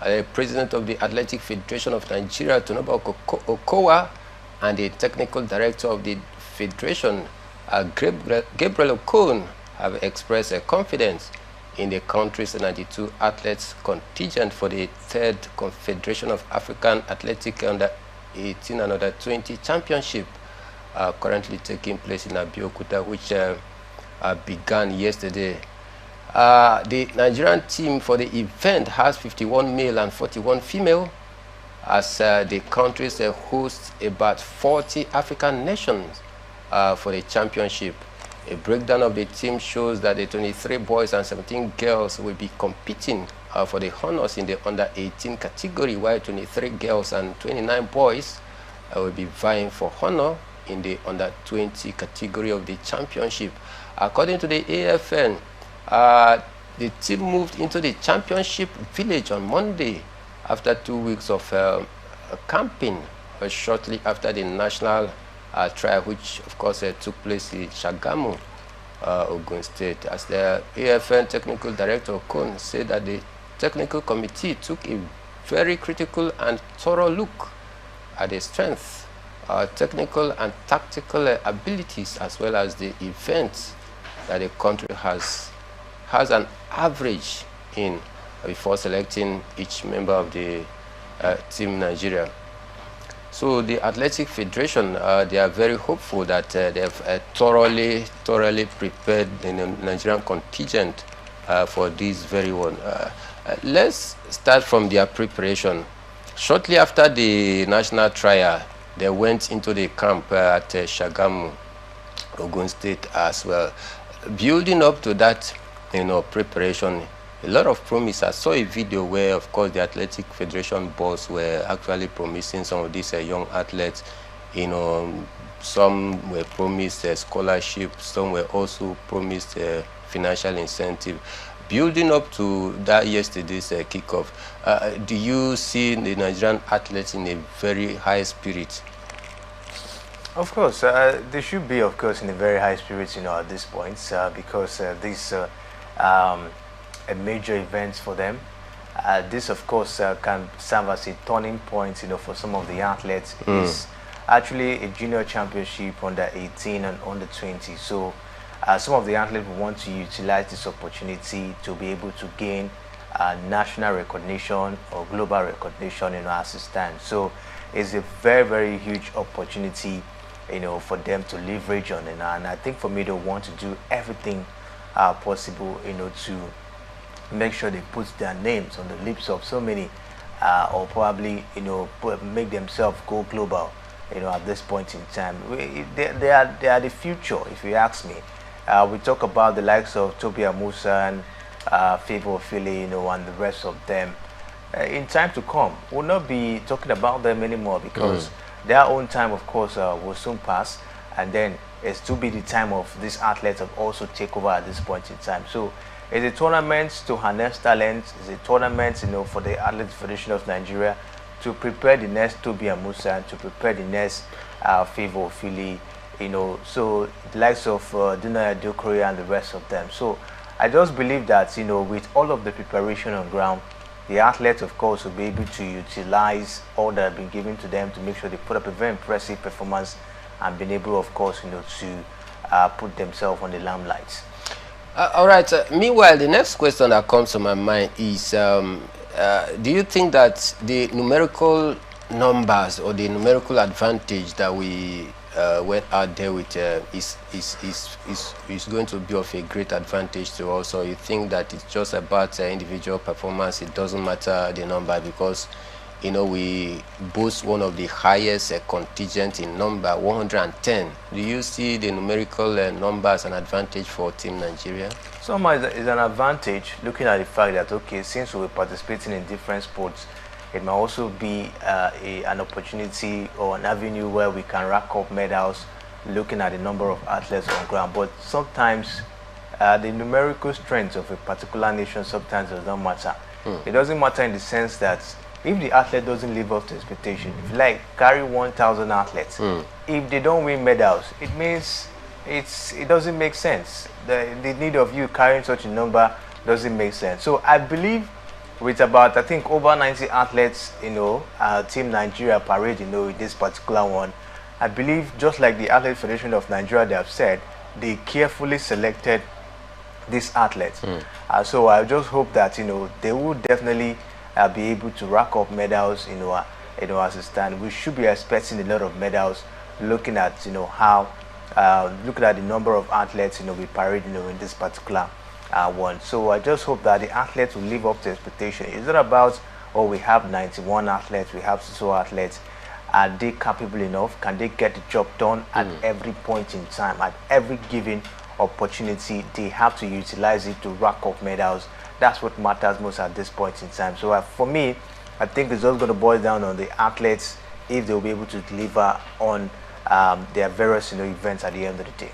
the president of the Athletic Federation of Nigeria, Tonobok Okowa, and the technical director of the federation, Gabriel Okon, have expressed confidence in the country's 92 athletes contingent for the third Confederation of African Athletics under 18 and under 20 championship currently taking place in Abeokuta, which began yesterday. The Nigerian team for the event has 51 male and 41 female, as the countries host about 40 African nations for the championship. A breakdown of the team shows that the 23 boys and 17 girls will be competing for the honors in the under-18 category, while 23 girls and 29 boys will be vying for honor in the under-20 category of the championship. According to the AFN, the team moved into the championship village on Monday after 2 weeks of camping, shortly after the national trial, which of course took place in Shagamu, Ogun State. As the AFN technical director Okon said that the technical committee took a very critical and thorough look at the strength, technical and tactical abilities, as well as the events that the country has an average in before selecting each member of the Team Nigeria. So the Athletic Federation, they are very hopeful that they have thoroughly prepared the Nigerian contingent for this very one. Let's start from their preparation. Shortly after the national trial, they went into the camp at Shagamu, Ogun State as well. Building up to that, preparation, a lot of promise. I saw a video where, of course, the Athletic Federation boss were actually promising some of these young athletes. Some were promised scholarship, some were also promised financial incentive. Building up to that yesterday's kickoff, do you see the Nigerian athletes in a very high spirit? Of course, they should be, of course, in a very high spirit, at this point, because these a major event for them. This, of course, can serve as a turning point, for some of the athletes. It's actually a junior championship under 18 and under 20. So some of the athletes want to utilize this opportunity to be able to gain national recognition or global recognition, as it stands. So it's a very, very huge opportunity, for them to leverage on. And I think for me, they want to do everything possible, to make sure they put their names on the lips of so many, or probably, make themselves go global, at this point in time. They are the future, if you ask me. We talk about the likes of Tobias Musa and Favor Philly, and the rest of them. In time to come, we'll not be talking about them anymore, because their own time, of course, will soon pass, and then it's to be the time of these athletes to also take over at this point in time. So it's a tournament to harness talent. It's a tournament, for the Athletic Federation of Nigeria to prepare the next Tobias Musa and to prepare the next Favor Philly, so the likes of Dina Adokore and the rest of them. So I just believe that, with all of the preparation on ground, the athletes, of course, will be able to utilize all that have been given to them to make sure they put up a very impressive performance and been able, of course, to put themselves on the limelight. All right. Meanwhile, the next question that comes to my mind is, do you think that the numerical numbers or the numerical advantage that we went out there with is going to be of a great advantage to us? Or you think that it's just about individual performance? It doesn't matter the number, because we boast one of the highest contingent in number, 110. Do you see the numerical numbers an advantage for Team Nigeria? Somehow it's an advantage, looking at the fact that, okay, since we're participating in different sports, it might also be an opportunity or an avenue where we can rack up medals, looking at the number of athletes on ground. But sometimes the numerical strength of a particular nation sometimes does not matter. It doesn't matter in the sense that if the athlete doesn't live up to expectation, if you carry 1,000 athletes, if they don't win medals, it means it doesn't make sense. The need of you carrying such a number doesn't make sense. So I believe with about, I think, over 90 athletes, Team Nigeria parade, in this particular one. I believe, just like the Athlete Federation of Nigeria, they have said, they carefully selected these athletes. So I just hope that, they will definitely be able to rack up medals, as it stands. We should be expecting a lot of medals, looking at, how, looking at the number of athletes, we parade, in this particular one. So I just hope that the athletes will live up to expectation. It's not about, oh, we have 91 athletes, we have so athletes. Are they capable enough? Can they get the job done at every point in time, at every given opportunity? They have to utilize it to rack up medals. That's what matters most at this point in time. So for me, I think it's just going to boil down on the athletes, if they'll be able to deliver on their various events at the end of the day.